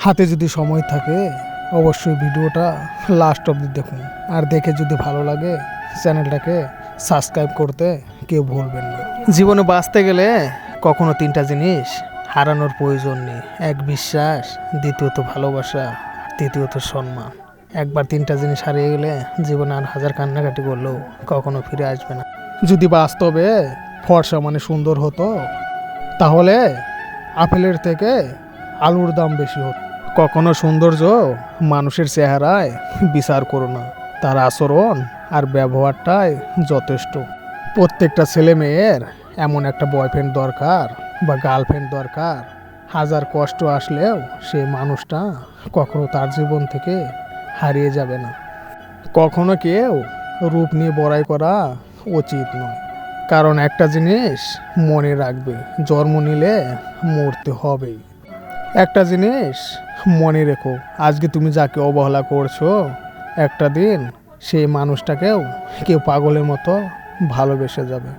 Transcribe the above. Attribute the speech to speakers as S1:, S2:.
S1: হাতে যদি সময় থাকে অবশ্যই ভিডিওটা লাস্ট অবধি দেখুন, আর দেখে যদি ভালো লাগে চ্যানেলটাকে সাবস্ক্রাইব করতে কেউ ভুলবেন না। জীবনে বাঁচতে গেলে কখনো তিনটা জিনিস হারানোর প্রয়োজন নেই: এক বিশ্বাস, দ্বিতীয়ত ভালোবাসা, তৃতীয়ত সম্মান। একবার তিনটা জিনিস হারিয়ে গেলে জীবনে আর হাজার কান্নাকাটি করলেও কখনো ফিরে আসবে না। যদি বাস্তবে ফর্সা মানে সুন্দর হতো তাহলে আপেলের থেকে আলুর দাম বেশি হতো। কখনো সৌন্দর্য মানুষের চেহারায় বিচার করো না, তার আচরণ আর ব্যবহারটাই যথেষ্ট। প্রত্যেকটা ছেলে মেয়ের এমন একটা বয়ফ্রেন্ড দরকার বা গার্লফ্রেন্ড দরকার, হাজার কষ্ট আসলেও সেই মানুষটা কখনো তার জীবন থেকে হারিয়ে যাবে না। কখনো কেউ রূপ নিয়ে বড়াই করা উচিত নয়, কারণ একটা জিনিস মনে রাখবে, জন্ম নিলে মরতে হবেই। একটা জিনিস মনে রেখো, আজকে তুমি যাকে অবহেলা করছো একটা দিন সেই মানুষটাকেও কেউ পাগলের মতো ভালোবেসে যাবে।